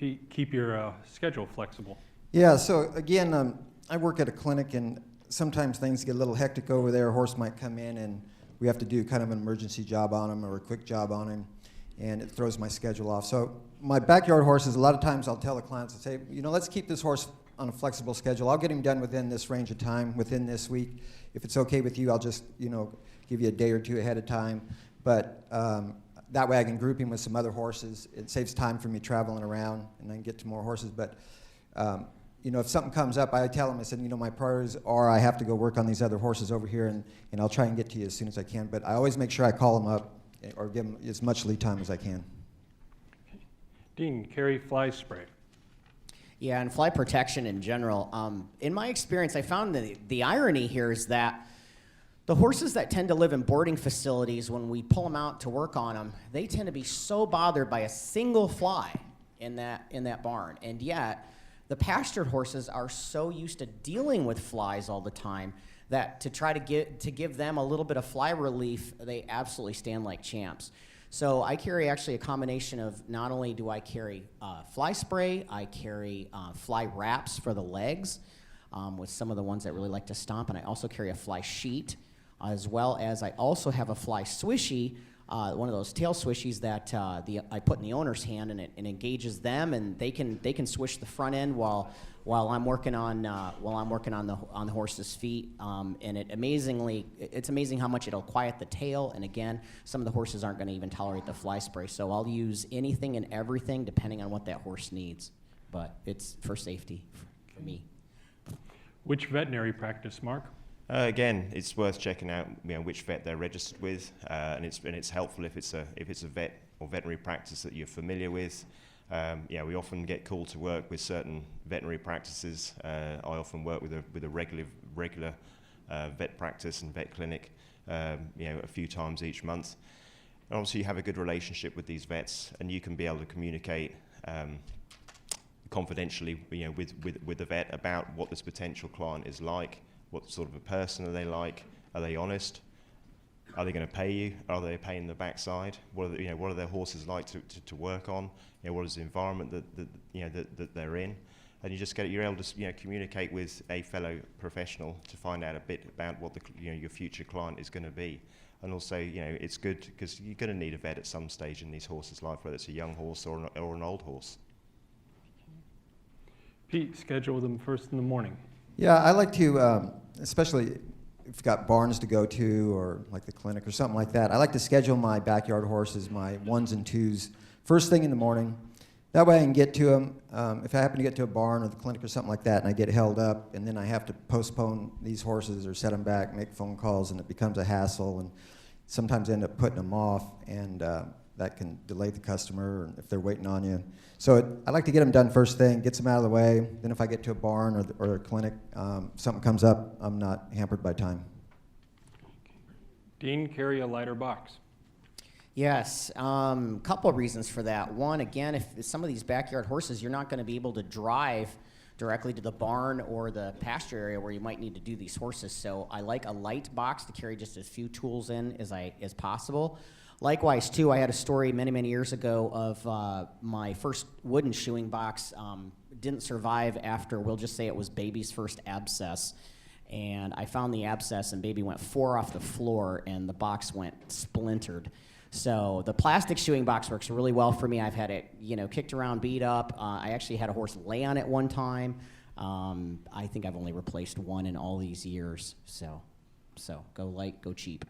Pete, keep your schedule flexible. Yeah, so again, I work at a clinic, and sometimes things get a little hectic over there. A horse might come in, and we have to do kind of an emergency job on him or a quick job on him, and it throws my schedule off. So my backyard horses, a lot of times I'll tell the clients, I'll say, let's keep this horse on a flexible schedule. I'll get him done within this range of time, within this week. If it's okay with you, I'll just, give you a day or two ahead of time. But that way I can group him with some other horses. It saves time for me traveling around, and I can get to more horses. But, if something comes up, I tell them, I said, my priorities are I have to go work on these other horses over here, and I'll try and get to you as soon as I can. But I always make sure I call them up or give them as much lead time as I can. Dean, carry fly spray. Yeah, and fly protection in general. In my experience, I found that the irony here is that the horses that tend to live in boarding facilities, when we pull them out to work on them, they tend to be so bothered by a single fly in that barn. And yet, the pastured horses are so used to dealing with flies all the time that to try to give them a little bit of fly relief, they absolutely stand like champs. So I carry actually a combination of, not only do I carry fly spray, I carry fly wraps for the legs with some of the ones that really like to stomp, and I also carry a fly sheet, as well as I also have a fly swishy, one of those tail swishies that I put in the owner's hand, and it engages them, and they can swish the front end while I'm working on the horse's feet, and it's amazing how much it'll quiet the tail. And again, some of the horses aren't going to even tolerate the fly spray, so I'll use anything and everything depending on what that horse needs. But it's for safety for me. Which veterinary practice, Mark? Again, it's worth checking out which vet they're registered with, and it's helpful if it's a vet or veterinary practice that you're familiar with. We often get called to work with certain veterinary practices. I often work with a regular vet practice and vet clinic, a few times each month. And obviously, you have a good relationship with these vets, and you can be able to communicate confidentially, with the vet about what this potential client is like. What sort of a person are they like? Are they honest? Are they going to pay you? Are they paying the backside? What are their horses like to work on? What is the environment that they're in? And you're able to communicate with a fellow professional to find out a bit about what your future client is going to be. And also, it's good because you're going to need a vet at some stage in these horses' life, whether it's a young horse or an old horse. Pete, schedule them first in the morning. Yeah, I like to, especially if you've got barns to go to or like the clinic or something like that, I like to schedule my backyard horses, my 1s and 2s, first thing in the morning. That way I can get to them. If I happen to get to a barn or the clinic or something like that and I get held up and then I have to postpone these horses or set them back, make phone calls, and it becomes a hassle, and sometimes end up putting them off, and that can delay the customer if they're waiting on you. So I like to get them done first thing, gets them out of the way. Then if I get to a barn or a clinic, something comes up, I'm not hampered by time. Dean, carry a lighter box. Yes, couple of reasons for that. One, again, if some of these backyard horses, you're not going to be able to drive directly to the barn or the pasture area where you might need to do these horses. So I like a light box to carry just as few tools in as possible. Likewise, too, I had a story many years ago of my first wooden shoeing box didn't survive after, we'll just say it was baby's first abscess. And I found the abscess, and baby went 4 off the floor, and the box went splintered. So the plastic shoeing box works really well for me. I've had it, kicked around, beat up. I actually had a horse lay on it one time. I think I've only replaced one in all these years. So go light, go cheap.